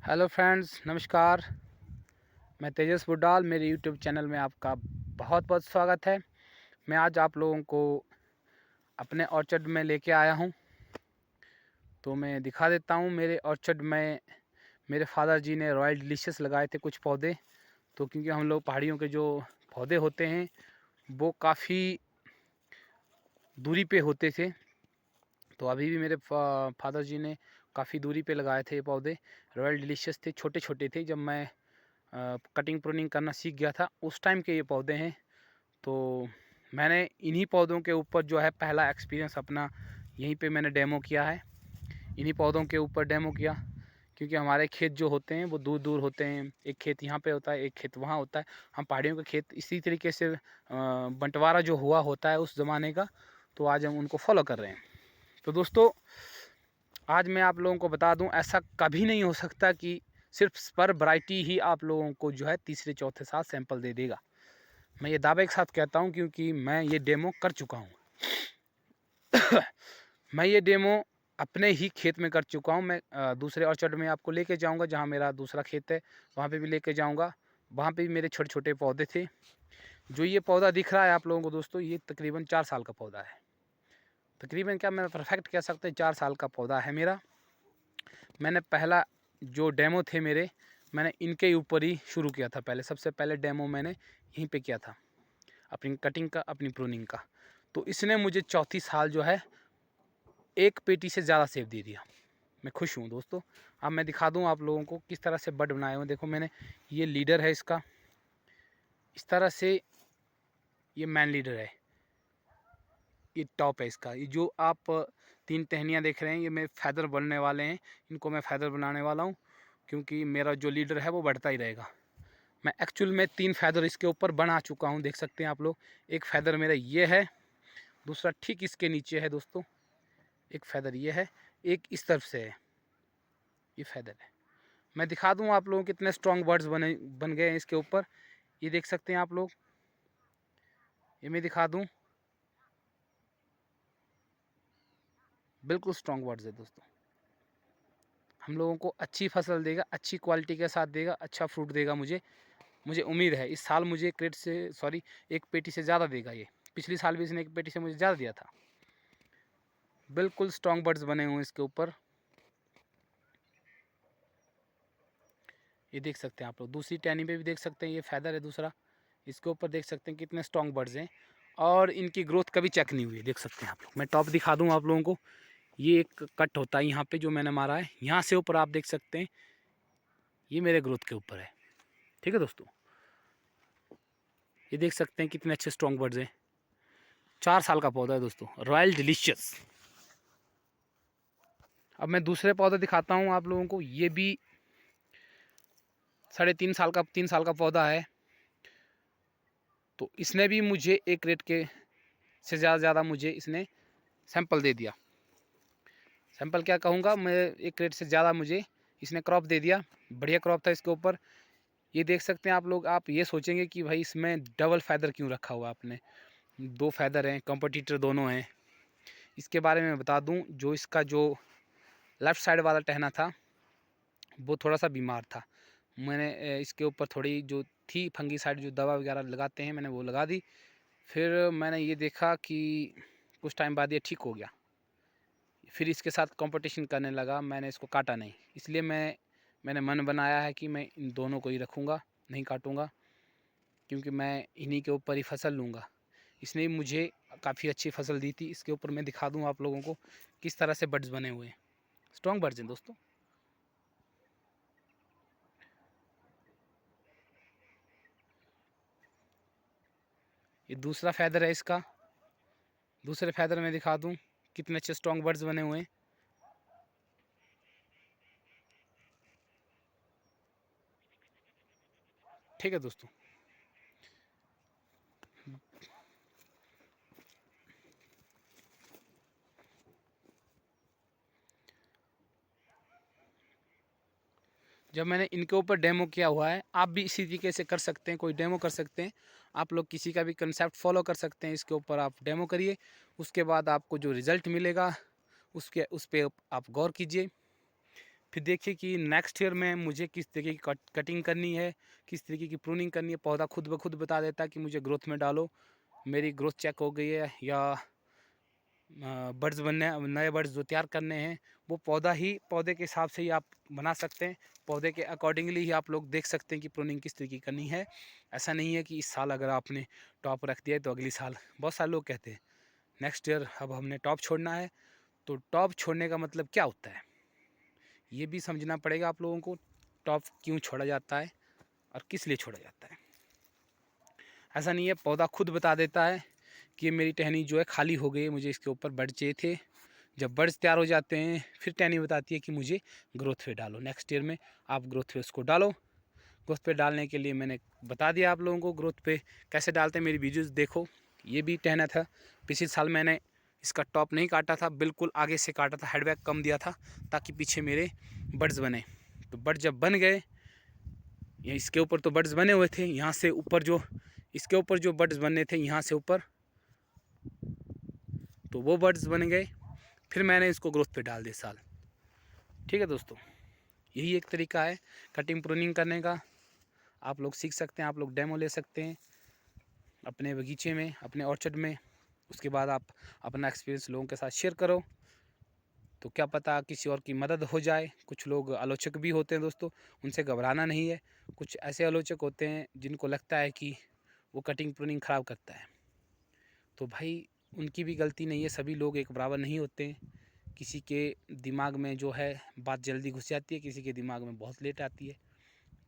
Hello friends, नमस्कार। मैं तेजस बुड्डाल, मेरे यूट्यूब चैनल में आपका बहुत बहुत स्वागत है। मैं आज आप लोगों को अपने ऑर्चर्ड में लेके आया हूं, तो मैं दिखा देता हूं। मेरे ऑर्चर्ड में मेरे फादर जी ने रॉयल डिलीशियस लगाए थे कुछ पौधे। तो क्योंकि हम लोग पहाड़ियों के जो पौधे होते हैं वो काफ़ी दूरी पे होते थे, तो अभी भी मेरे फादर जी ने काफ़ी दूरी पे लगाए थे ये पौधे। रॉयल डिलीशियस थे, छोटे छोटे थे। जब मैं कटिंग प्रूनिंग करना सीख गया था उस टाइम के ये पौधे हैं। तो मैंने इन्हीं पौधों के ऊपर जो है पहला एक्सपीरियंस अपना यहीं पे मैंने डेमो किया है। इन्हीं पौधों के ऊपर डेमो किया, क्योंकि हमारे खेत जो होते हैं वो दूर दूर होते हैं। एक खेत यहाँ पे होता है, एक खेत वहाँ होता है। हम पहाड़ियों के खेत इसी तरीके से बंटवारा जो हुआ होता है उस ज़माने का, तो आज हम उनको फॉलो कर रहे हैं। तो दोस्तों, आज मैं आप लोगों को बता दूं, ऐसा कभी नहीं हो सकता कि सिर्फ स्पर वैरायटी ही आप लोगों को जो है तीसरे चौथे साल सैंपल दे देगा। मैं ये दावे के साथ कहता हूं, क्योंकि मैं ये डेमो कर चुका हूं। मैं ये डेमो अपने ही खेत में कर चुका हूं। मैं दूसरे ऑर्चर्ड में आपको लेके जाऊंगा, जहां मेरा दूसरा खेत है वहां पे भी लेके जाऊंगा। वहां पे भी मेरे छोटे छोटे पौधे थे। जो ये पौधा दिख रहा है आप लोगों को दोस्तों, ये तकरीबन 4 साल का पौधा है। तकरीबन क्या, मैं परफेक्ट कह सकते हैं 4 साल का पौधा है मेरा। मैंने पहला जो डेमो थे मेरे, मैंने इनके ऊपर ही शुरू किया था। पहले सबसे पहले डेमो मैंने यहीं पे किया था, अपनी कटिंग का, अपनी प्रूनिंग का। तो इसने मुझे चौथी साल जो है एक पेटी से ज़्यादा सेब दे दिया। मैं खुश हूँ दोस्तों। अब मैं दिखा दूँ आप लोगों को किस तरह से बड बनाए हुए। देखो, मैंने ये लीडर है इसका, इस तरह से ये मैन लीडर है, ये टॉप है इसका। ये जो आप 3 टहनियाँ देख रहे हैं, ये मेरे फैदर बनने वाले हैं। इनको मैं फैदर बनाने वाला हूँ, क्योंकि मेरा जो लीडर है वो बढ़ता ही रहेगा। मैं एक्चुअल में 3 फैदर इसके ऊपर बना चुका हूँ, देख सकते हैं आप लोग। एक फैदर मेरा ये है, दूसरा ठीक इसके नीचे है दोस्तों, एक फैदर ये है, एक इस तरफ से है, ये फैदर है। मैं दिखा दूँ आप लोगों को कितने स्ट्रॉन्ग बर्ड्स बन गए हैं इसके ऊपर। ये देख सकते हैं आप लोग, ये मैं दिखा दूँ, बिल्कुल स्ट्रॉन्ग बर्ड्स है दोस्तों। हम लोगों को अच्छी फसल देगा, अच्छी क्वालिटी के साथ देगा, अच्छा फ्रूट देगा। मुझे उम्मीद है इस साल मुझे क्रेट से, सॉरी, एक पेटी से ज़्यादा देगा ये। पिछली साल भी इसने एक पेटी से मुझे ज़्यादा दिया था। बिल्कुल स्ट्रॉन्ग बर्ड्स बने हुए हैं इसके ऊपर, ये देख सकते हैं आप लोग। दूसरी टहनी पे भी देख सकते हैं, ये फैदर है दूसरा, इसके ऊपर देख सकते हैं कितने स्ट्रॉन्ग बर्ड्स हैं। और इनकी ग्रोथ कभी चेक नहीं हुई है, देख सकते हैं आप लोग। मैं टॉप दिखा दूँ आप लोगों को। ये एक कट होता है यहाँ पे जो मैंने मारा है, यहाँ से ऊपर आप देख सकते हैं, ये मेरे ग्रोथ के ऊपर है। ठीक है दोस्तों, ये देख सकते हैं कितने अच्छे स्ट्रॉन्ग बर्ड्स हैं। 4 साल का पौधा है दोस्तों, रॉयल डिलीशियस। अब मैं दूसरे पौधे दिखाता हूँ आप लोगों को। ये भी 3.5 साल का, 3 साल का पौधा है। तो इसने भी मुझे एक रेट के से ज़्यादा मुझे इसने सैंपल दे दिया। सैंपल क्या कहूँगा मैं, एक रेट से ज़्यादा मुझे इसने क्रॉप दे दिया। बढ़िया क्रॉप था इसके ऊपर। ये देख सकते हैं आप लोग। आप ये सोचेंगे कि भाई इसमें डबल फैदर क्यों रखा हुआ आपने। 2 फैदर हैं, कंपटीटर दोनों हैं। इसके बारे में बता दूं, जो इसका जो लेफ़्ट साइड वाला टहना था वो थोड़ा सा बीमार था। मैंने इसके ऊपर थोड़ी जो थी फंगीसाइड, जो दवा वगैरह लगाते हैं, मैंने वो लगा दी। फिर मैंने ये देखा कि कुछ टाइम बाद ये ठीक हो गया। फिर इसके साथ कंपटीशन करने लगा। मैंने इसको काटा नहीं, इसलिए मैंने मन बनाया है कि मैं इन दोनों को ही रखूँगा, नहीं काटूँगा, क्योंकि मैं इन्हीं के ऊपर ही फसल लूँगा। इसने मुझे काफ़ी अच्छी फसल दी थी। इसके ऊपर मैं दिखा दूँ आप लोगों को किस तरह से बड्स बने हुए हैं। स्ट्रॉन्ग बर्ड्स हैं दोस्तों। ये दूसरा फैदर है इसका, दूसरे फैदर में दिखा दूं कितने अच्छे स्ट्रॉन्ग बर्ड्स बने हुए हैं। ठीक है दोस्तों, जब मैंने इनके ऊपर डेमो किया हुआ है, आप भी इसी तरीके से कर सकते हैं, कोई डेमो कर सकते हैं। आप लोग किसी का भी कंसेप्ट फॉलो कर सकते हैं, इसके ऊपर आप डेमो करिए। उसके बाद आपको जो रिज़ल्ट मिलेगा उस पर आप गौर कीजिए। फिर देखिए कि नेक्स्ट ईयर में मुझे किस तरीके की कटिंग करनी है, किस तरीके की प्रूनिंग करनी है। पौधा खुद ब खुद बता देता है कि मुझे ग्रोथ में डालो, मेरी ग्रोथ चेक हो गई है, या बर्ड्स बनने, नए बर्ड्स जो तैयार करने हैं, वो पौधे के हिसाब से ही आप बना सकते हैं। पौधे के अकॉर्डिंगली ही आप लोग देख सकते हैं कि प्रूनिंग किस तरीके की करनी है। ऐसा नहीं है कि इस साल अगर आपने टॉप रख दिया है तो अगली साल, बहुत सारे लोग कहते हैं नेक्स्ट ईयर अब हमने टॉप छोड़ना है। तो टॉप छोड़ने का मतलब क्या होता है, ये भी समझना पड़ेगा आप लोगों को। टॉप क्यों छोड़ा जाता है और किस लिए छोड़ा जाता है। ऐसा नहीं है, पौधा खुद बता देता है कि मेरी टहनी जो है खाली हो गई है, मुझे इसके ऊपर बर्ड चाहिए थे। जब बर्ड्स तैयार हो जाते हैं फिर टहनी बताती है कि मुझे ग्रोथ पे डालो, नेक्स्ट ईयर में आप ग्रोथ पे उसको डालो। ग्रोथ पे डालने के लिए मैंने बता दिया आप लोगों को ग्रोथ पे कैसे डालते हैं, मेरी वीडियोज़ देखो। ये भी टहना था, पिछले साल मैंने इसका टॉप नहीं काटा था, बिल्कुल आगे से काटा था, हेडबैक कम दिया था ताकि पीछे मेरे बर्ड्स बने। तो बर्ड जब बन गए, ये इसके ऊपर तो बर्ड्स बने हुए थे, यहाँ से ऊपर जो इसके ऊपर जो बर्ड्स बनने थे यहाँ से ऊपर, तो वो बर्ड्स बन गए। फिर मैंने इसको ग्रोथ पे डाल दिया साल। ठीक है दोस्तों, यही एक तरीका है कटिंग प्रूनिंग करने का। आप लोग सीख सकते हैं, आप लोग डेमो ले सकते हैं अपने बगीचे में, अपने ऑर्चर्ड में। उसके बाद आप अपना एक्सपीरियंस लोगों के साथ शेयर करो, तो क्या पता किसी और की मदद हो जाए। कुछ लोग आलोचक भी होते हैं दोस्तों, उनसे घबराना नहीं है। कुछ ऐसे आलोचक होते हैं जिनको लगता है कि वो कटिंग प्रूनिंग ख़राब करता है, तो भाई उनकी भी गलती नहीं है। सभी लोग एक बराबर नहीं होते हैं। किसी के दिमाग में जो है बात जल्दी घुस जाती है, किसी के दिमाग में बहुत लेट आती है।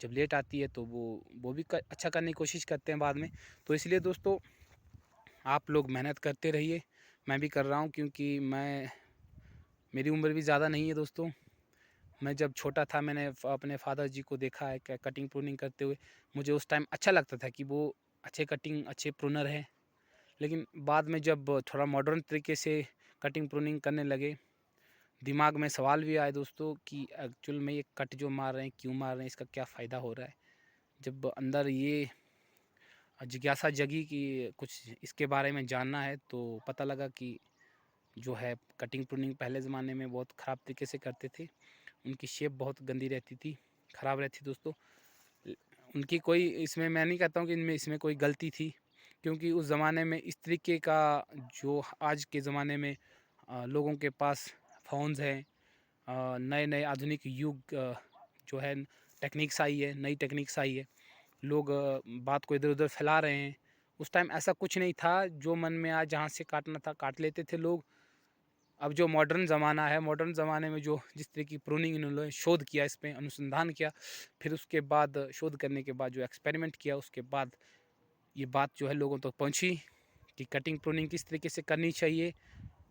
जब लेट आती है तो वो भी अच्छा करने की कोशिश करते हैं बाद में। तो इसलिए दोस्तों आप लोग मेहनत करते रहिए, मैं भी कर रहा हूँ, क्योंकि मेरी उम्र भी ज़्यादा नहीं है दोस्तों। मैं जब छोटा था मैंने अपने फादर जी को देखा है कटिंग प्रूनिंग करते हुए। मुझे उस टाइम अच्छा लगता था कि वो अच्छे प्रूनर हैं। लेकिन बाद में जब थोड़ा मॉडर्न तरीके से कटिंग प्रूनिंग करने लगे, दिमाग में सवाल भी आए दोस्तों कि एक्चुअल में ये कट जो मार रहे हैं क्यों मार रहे हैं, इसका क्या फ़ायदा हो रहा है। जब अंदर ये जिज्ञासा जगी कि कुछ इसके बारे में जानना है, तो पता लगा कि जो है कटिंग प्रूनिंग पहले ज़माने में बहुत ख़राब तरीके से करते थे। उनकी शेप बहुत गंदी रहती थी, ख़राब रहती दोस्तों। उनकी कोई इसमें, मैं नहीं कहता हूँ कि इसमें कोई गलती थी, क्योंकि उस ज़माने में इस तरीके का जो आज के ज़माने में लोगों के पास फ़ोन्स हैं, नए नए आधुनिक युग जो है टेक्निक्स आई है, नई टेक्निक्स आई है, लोग बात को इधर उधर फैला रहे हैं। उस टाइम ऐसा कुछ नहीं था, जो मन में आया जहाँ से काटना था काट लेते थे लोग। अब जो मॉडर्न ज़माना है, मॉडर्न ज़माने में जो जिस तरह की प्रूनिंग इन्होंने शोध किया, इस पे अनुसंधान किया, फिर उसके बाद शोध करने के बाद जो एक्सपेरिमेंट किया, उसके बाद ये बात जो है लोगों तक पहुंची कि कटिंग प्रूनिंग किस तरीके से करनी चाहिए,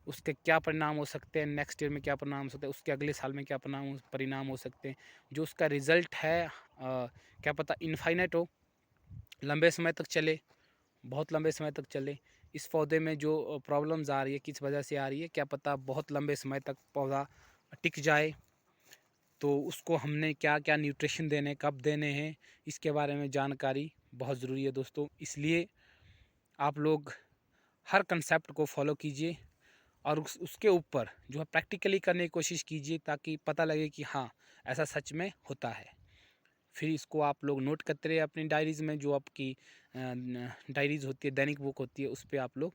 उसके क्या परिणाम हो सकते हैं, नेक्स्ट ईयर में क्या परिणाम हो सकते हैं, उसके अगले साल में क्या परिणाम हो सकते हैं। जो उसका रिज़ल्ट है क्या पता इनफाइनाइट हो, लंबे समय तक चले, बहुत लंबे समय तक चले। इस पौधे में जो प्रॉब्लम्स आ रही है किस वजह से आ रही है, क्या पता बहुत लंबे समय तक पौधा टिक जाए। तो उसको हमने क्या क्या न्यूट्रिशन देने, कब देने हैं, इसके बारे में जानकारी बहुत ज़रूरी है दोस्तों। इसलिए आप लोग हर कंसेप्ट को फॉलो कीजिए और उसके ऊपर जो है प्रैक्टिकली करने की कोशिश कीजिए, ताकि पता लगे कि हाँ ऐसा सच में होता है। फिर इसको आप लोग नोट करते रहिए अपनी डायरीज़ में, जो आपकी डायरीज़ होती है, दैनिक बुक होती है, उस पर आप लोग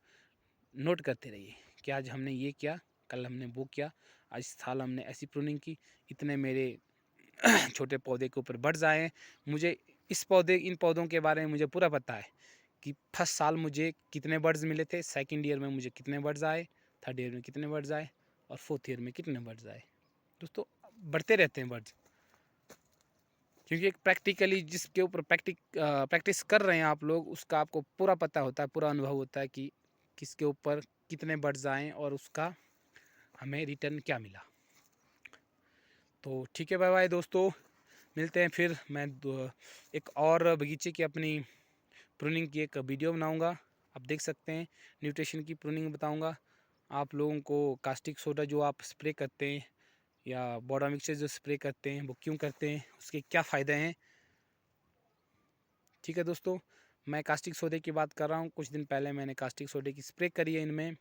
नोट करते रहिए कि आज हमने ये किया, कल हमने वो किया, आज साल हमने ऐसी प्रूनिंग की, इतने मेरे छोटे पौधे के ऊपर बर्ड्स आए हैं। मुझे इन पौधों के बारे में मुझे पूरा पता है कि फर्स्ट साल मुझे कितने बर्ड्स मिले थे, सेकंड ईयर में मुझे कितने बर्ड्स आए, थर्ड ईयर में कितने बर्ड्स आए और फोर्थ ईयर में कितने बर्ड्स आए। दोस्तों बढ़ते रहते हैं बर्ड्स, क्योंकि एक प्रैक्टिकली जिसके ऊपर प्रैक्टिस कर रहे हैं आप लोग, उसका आपको पूरा पता होता है, पूरा अनुभव होता है कि किसके ऊपर कितने बर्ड्स आए और उसका हमें रिटर्न क्या मिला। तो ठीक है, बाय बाय दोस्तों, मिलते हैं फिर। मैं एक और बगीचे की अपनी प्रूनिंग की एक वीडियो बनाऊंगा, आप देख सकते हैं। न्यूट्रिशन की प्रूनिंग बताऊंगा आप लोगों को। कास्टिक सोडा जो आप स्प्रे करते हैं या बोरा मिक्सचर जो स्प्रे करते हैं, वो क्यों करते हैं, उसके क्या फ़ायदे हैं। ठीक है दोस्तों, मैं कास्टिक सोडे की बात कर रहा हूँ। कुछ दिन पहले मैंने कास्टिक सोडे की स्प्रे करी है इनमें।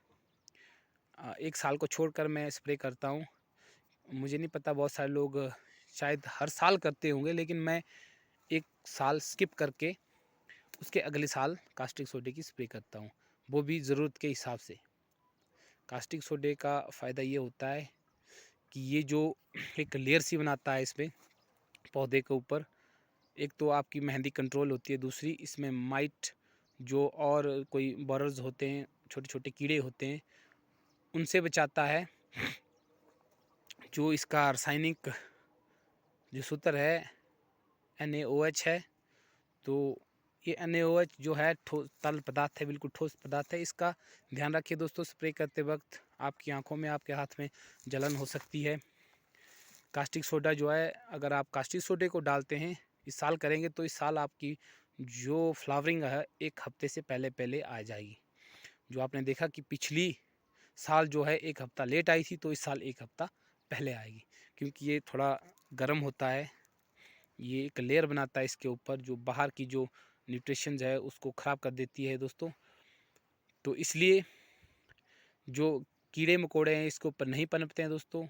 1 साल को छोड़कर मैं स्प्रे करता हूँ। मुझे नहीं पता, बहुत सारे लोग शायद हर साल करते होंगे, लेकिन मैं एक साल स्किप करके उसके अगले साल कास्टिक सोडे की स्प्रे करता हूँ, वो भी ज़रूरत के हिसाब से। कास्टिक सोडे का फ़ायदा ये होता है कि ये जो एक लेयर सी बनाता है इसमें पौधे के ऊपर, एक तो आपकी मेहंदी कंट्रोल होती है, दूसरी इसमें माइट जो और कोई बॉरर्स होते हैं, छोटे छोटे कीड़े होते हैं, उनसे बचाता है। जो इसका रासायनिक जो सूत्र है NaOH है, तो ये NaOH जो है ठोस तरल पदार्थ है, बिल्कुल ठोस पदार्थ है। इसका ध्यान रखिए दोस्तों, स्प्रे करते वक्त आपकी आंखों में, आपके हाथ में जलन हो सकती है। कास्टिक सोडा जो है, अगर आप कास्टिक सोडे को डालते हैं इस साल करेंगे, तो इस साल आपकी जो फ्लावरिंग है 1 हफ्ते से पहले पहले आ जाएगी। जो आपने देखा कि पिछली साल जो है 1 हफ्ता लेट आई थी, तो इस साल 1 हफ्ता पहले आएगी, क्योंकि ये थोड़ा गर्म होता है। ये एक लेयर बनाता है इसके ऊपर, जो बाहर की जो न्यूट्रिशंस है उसको ख़राब कर देती है दोस्तों। तो इसलिए जो कीड़े मकोड़े हैं इसके ऊपर नहीं पनपते हैं दोस्तों।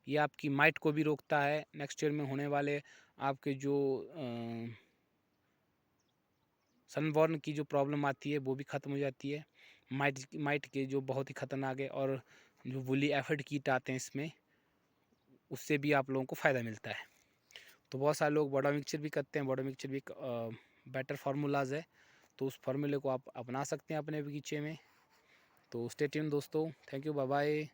ये आपकी माइट को भी रोकता है। नेक्स्ट ईयर में होने वाले आपके जो सनबर्न की जो प्रॉब्लम आती है वो भी ख़त्म हो जाती है। माइट के जो बहुत ही ख़तरनाक है, और जो वुली एफिड कीट आते हैं इसमें, उससे भी आप लोगों को फ़ायदा मिलता है। तो बहुत सारे लोग बॉडो मिक्सचर भी करते हैं। बॉडो मिक्सचर भी एक बेटर फार्मूलाज है, तो उस फार्मूले को आप अपना सकते हैं अपने बगीचे में। तो स्टे ट्यून दोस्तों, थैंक यू, बाय बाय।